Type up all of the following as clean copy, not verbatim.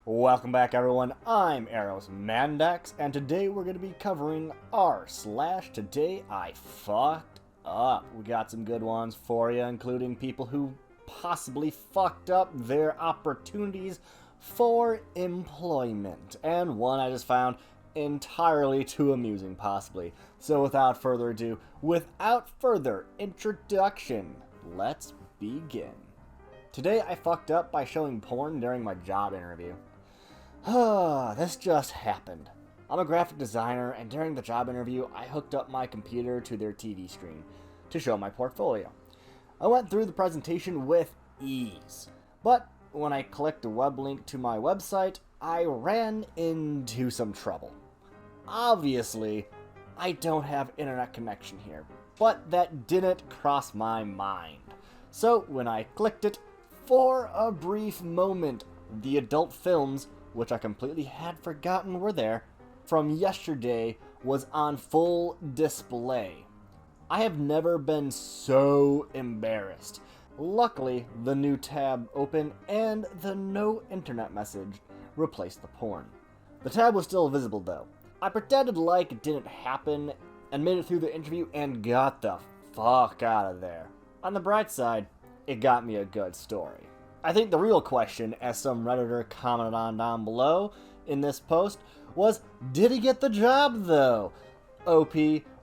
Welcome back, everyone. I'm Eros Mandex, and today we're going to be covering r/Today I Fucked Up. We got some good ones for you, including people who possibly fucked up their opportunities for employment, and one I just found entirely too amusing, possibly. So without further ado, without further introduction, let's begin. Today I fucked up by showing porn during my job interview. This just happened. I'm a graphic designer, and during the job interview, I hooked up my computer to their TV screen to show my portfolio. I went through the presentation with ease, but when I clicked a web link to my website, I ran into some trouble. Obviously, I don't have internet connection here, but that didn't cross my mind. So when I clicked it, for a brief moment, the adult films, which I completely had forgotten were there, from yesterday was on full display. I have never been so embarrassed. Luckily, the new tab opened and the no internet message replaced the porn. The tab was still visible though. I pretended like it didn't happen and made it through the interview and got the fuck out of there. On the bright side, it got me a good story. I think the real question, as some Redditor commented on down below in this post, was, did he get the job though? OP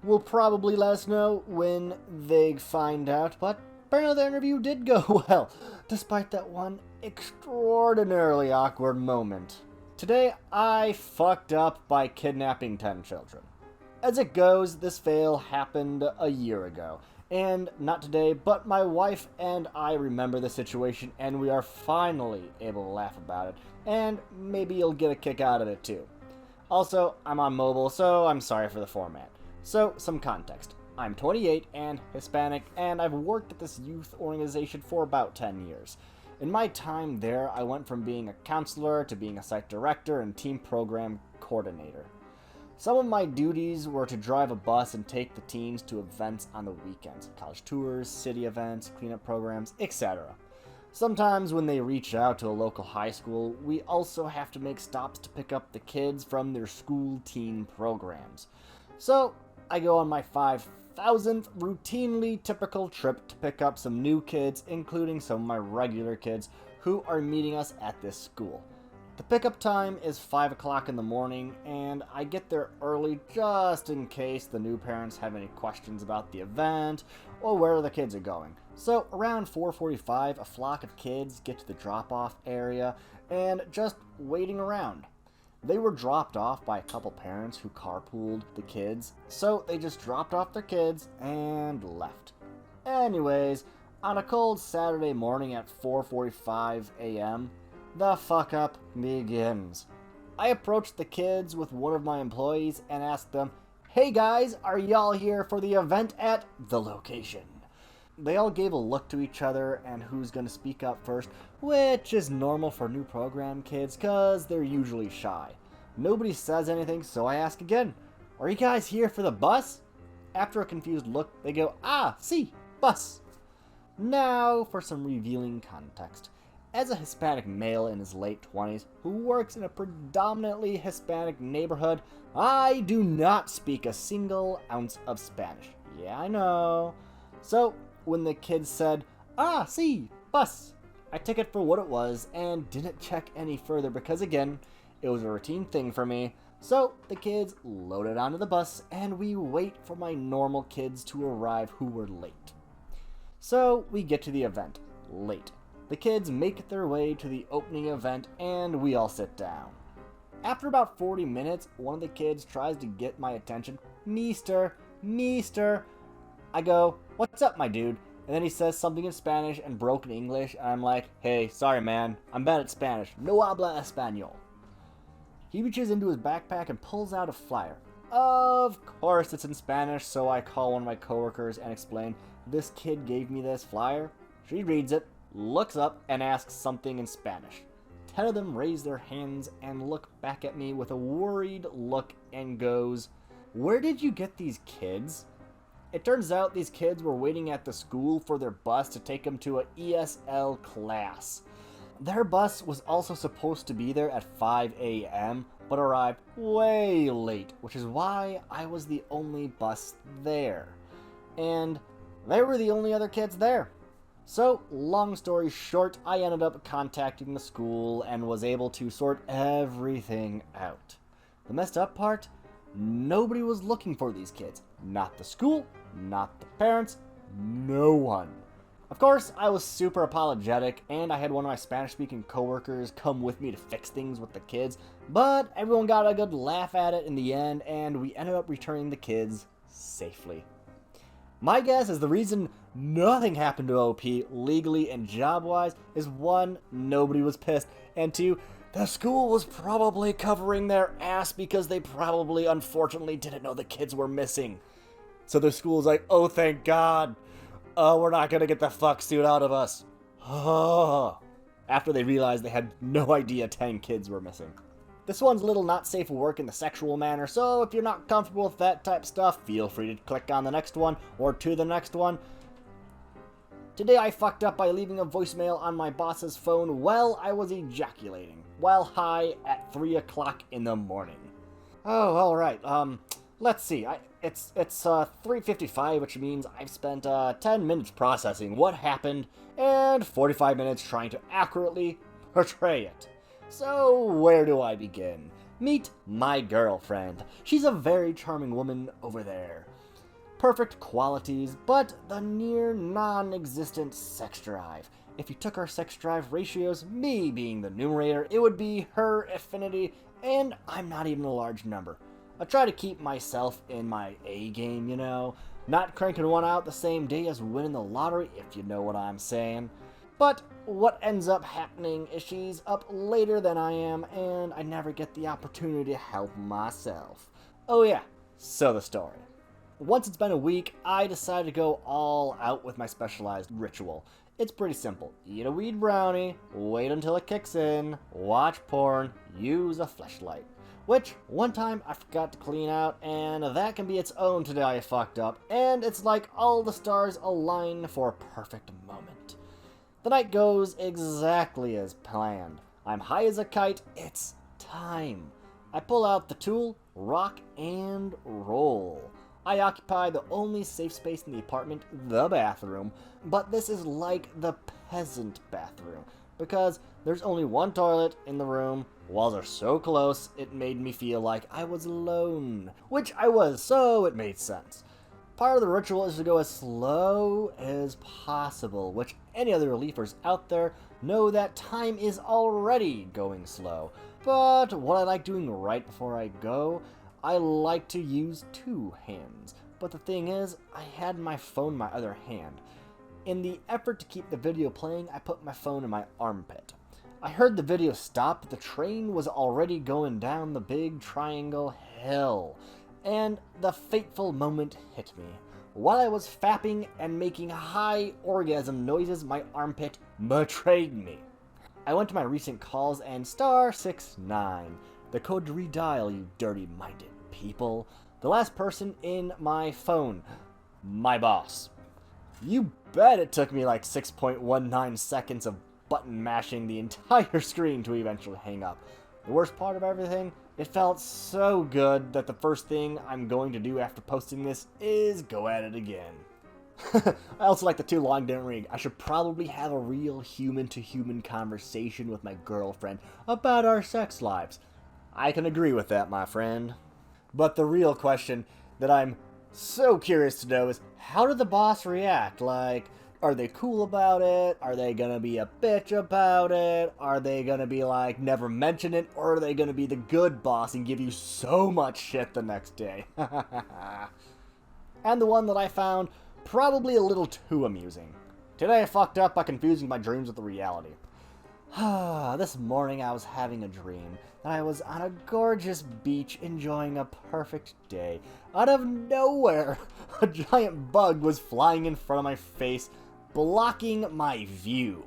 will probably let us know when they find out, but apparently the interview did go well, despite that one extraordinarily awkward moment. Today, I fucked up by kidnapping 10 children. As it goes, this fail happened a year ago. And not today, but my wife and I remember the situation, and we are finally able to laugh about it, and maybe you'll get a kick out of it too. Also, I'm on mobile, so I'm sorry for the format. So, some context. I'm 28 and Hispanic, and I've worked at this youth organization for about 10 years. In my time there, I went from being a counselor to being a site director and team program coordinator. Some of my duties were to drive a bus and take the teams to events on the weekends, college tours, city events, cleanup programs, etc. Sometimes when they reach out to a local high school, we also have to make stops to pick up the kids from their school teen programs. So I go on my 5,000th routinely typical trip to pick up some new kids, including some of my regular kids who are meeting us at this school. The pickup time is 5 o'clock in the morning, and I get there early just in case the new parents have any questions about the event or where the kids are going. So around 4:45, a flock of kids get to the drop-off area and just waiting around. They were dropped off by a couple parents who carpooled the kids, so they just dropped off their kids and left. Anyways, on a cold Saturday morning at 4:45 a.m., the fuck up begins. I approached the kids with one of my employees and asked them, "Hey guys, are y'all here for the event at the location?" They all gave a look to each other and who's gonna speak up first, which is normal for new program kids cause they're usually shy. Nobody says anything, so I ask again, "Are you guys here for the bus?" After a confused look, they go, "Ah, see, bus." Now for some revealing context. As a Hispanic male in his late 20s who works in a predominantly Hispanic neighborhood, I do not speak a single ounce of Spanish. Yeah, I know. So, when the kids said, "Ah, see, bus," I took it for what it was and didn't check any further because, again, it was a routine thing for me. So, the kids loaded onto the bus and we wait for my normal kids to arrive who were late. So, we get to the event, late. The kids make their way to the opening event and we all sit down. After about 40 minutes, one of the kids tries to get my attention. Meester. I go, "What's up, my dude?" And then he says something in Spanish and broken English, and I'm like, "Hey, sorry man, I'm bad at Spanish. No habla español." He reaches into his backpack and pulls out a flyer. Of course it's in Spanish, so I call one of my coworkers and explain, "This kid gave me this flyer." She reads it, looks up, and asks something in Spanish. 10 of them raise their hands and look back at me with a worried look and goes, "Where did you get these kids?" It turns out these kids were waiting at the school for their bus to take them to a ESL class. Their bus was also supposed to be there at 5 a.m., but arrived way late, which is why I was the only bus there. And they were the only other kids there. So, long story short, I ended up contacting the school and was able to sort everything out. The messed up part? Nobody was looking for these kids. Not the school, not the parents, no one. Of course, I was super apologetic, and I had one of my Spanish-speaking coworkers come with me to fix things with the kids, but everyone got a good laugh at it in the end, and we ended up returning the kids safely. My guess is the reason nothing happened to OP legally and job-wise is 1, nobody was pissed, and 2, the school was probably covering their ass because they probably unfortunately didn't know the kids were missing. So the school's like, oh thank God, we're not gonna get the fuck suit out of us. After they realized they had no idea 10 kids were missing. This one's a little not safe for work in the sexual manner, so if you're not comfortable with that type of stuff, feel free to click on the next one or to the next one. Today I fucked up by leaving a voicemail on my boss's phone while I was ejaculating, while high at 3 o'clock in the morning. Oh, alright, let's see, it's 3:55, which means I've spent 10 minutes processing what happened and 45 minutes trying to accurately portray it. So, where do I begin? Meet my girlfriend. She's a very charming woman over there. Perfect qualities, but the near non-existent sex drive. If you took our sex drive ratios, me being the numerator, it would be her affinity, and I'm not even a large number. I try to keep myself in my A game, you know, not cranking one out the same day as winning the lottery, if you know what I'm saying. But what ends up happening is she's up later than I am, and I never get the opportunity to help myself. Oh yeah, so the story. Once it's been a week, I decided to go all out with my specialized ritual. It's pretty simple. Eat a weed brownie, wait until it kicks in, watch porn, use a fleshlight. Which, one time I forgot to clean out, and that can be its own today I fucked up, and it's like all the stars align for a perfect moment. The night goes exactly as planned. I'm high as a kite, it's time. I pull out the tool, rock, and roll. I occupy the only safe space in the apartment, the bathroom, but this is like the peasant bathroom, because there's only one toilet in the room. Walls are so close, it made me feel like I was alone, which I was, so it made sense. Part of the ritual is to go as slow as possible, which any other reliefers out there know that time is already going slow. But what I like doing right before I go, I like to use 2 hands. But the thing is, I had my phone in my other hand. In the effort to keep the video playing, I put my phone in my armpit. I heard the video stop, but the train was already going down the big triangle hill. And the fateful moment hit me. While I was fapping and making high orgasm noises, my armpit betrayed me. I went to my recent calls and *69. The code to redial, you dirty-minded people. The last person in my phone. My boss. You bet it took me like 6.19 seconds of button mashing the entire screen to eventually hang up. The worst part of everything? It felt so good that the first thing I'm going to do after posting this is go at it again. I also like the too long didn't ring. I should probably have a real human-to-human conversation with my girlfriend about our sex lives. I can agree with that, my friend. But the real question that I'm so curious to know is, how did the boss react? Like, are they cool about it? Are they gonna be a bitch about it? Are they gonna be like, never mention it? Or are they gonna be the good boss and give you so much shit the next day? And the one that I found probably a little too amusing. Today I fucked up by confusing my dreams with the reality. This morning I was having a dream that I was on a gorgeous beach enjoying a perfect day. Out of nowhere, a giant bug was flying in front of my face, blocking my view.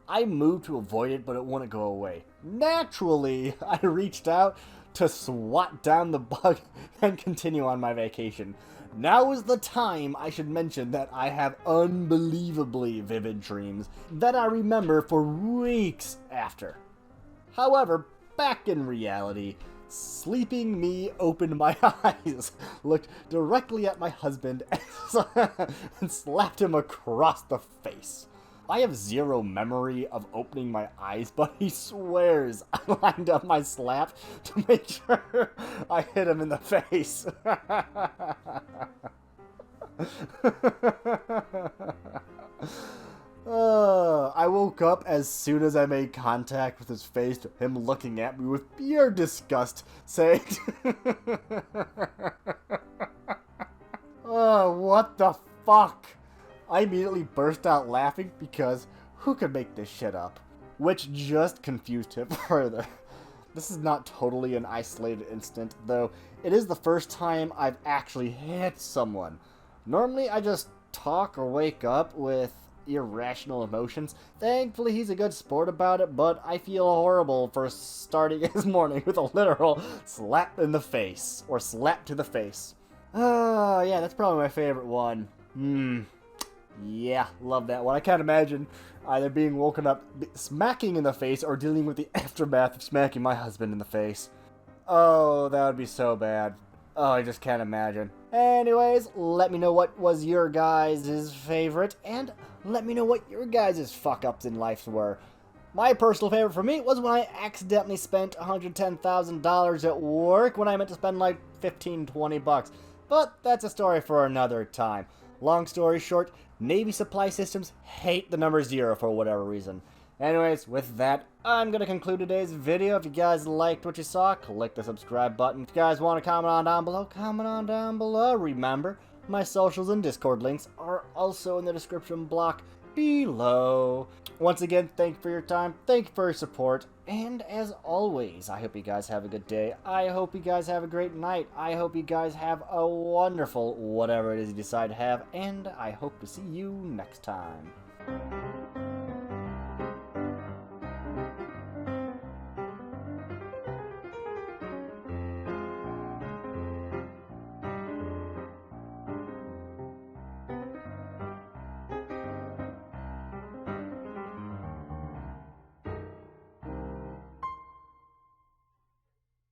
I moved to avoid it, but it wouldn't go away. Naturally, I reached out to swat down the bug and continue on my vacation. Now is the time I should mention that I have unbelievably vivid dreams that I remember for weeks after. However, back in reality, sleeping me opened my eyes, looked directly at my husband, and slapped him across the face. I have zero memory of opening my eyes, but he swears I lined up my slap to make sure I hit him in the face. I woke up as soon as I made contact with his face, to him looking at me with pure disgust, saying, "Oh, what the fuck?" I immediately burst out laughing because who could make this shit up? Which just confused him further. This is not totally an isolated incident, though it is the first time I've actually hit someone. Normally I just talk or wake up with irrational emotions. Thankfully he's a good sport about it, but I feel horrible for starting his morning with a literal slap in the face, or slap to the face. Yeah, that's probably my favorite one. Yeah, love that one. I can't imagine either being woken up smacking in the face or dealing with the aftermath of smacking my husband in the face. Oh, that would be so bad. Oh, I just can't imagine. Anyways, let me know what was your guys' favorite, and let me know what your guys' fuck-ups in life were. My personal favorite for me was when I accidentally spent $110,000 at work when I meant to spend like 15-20 bucks. But that's a story for another time. Long story short, Navy supply systems hate the number 0 for whatever reason. Anyways, with that, I'm going to conclude today's video. If you guys liked what you saw, click the subscribe button. If you guys want to comment on down below, comment on down below. Remember, my socials and Discord links are also in the description block below. Once again, thank you for your time, thank you for your support, and as always, I hope you guys have a good day. I hope you guys have a great night. I hope you guys have a wonderful whatever it is you decide to have, and I hope to see you next time.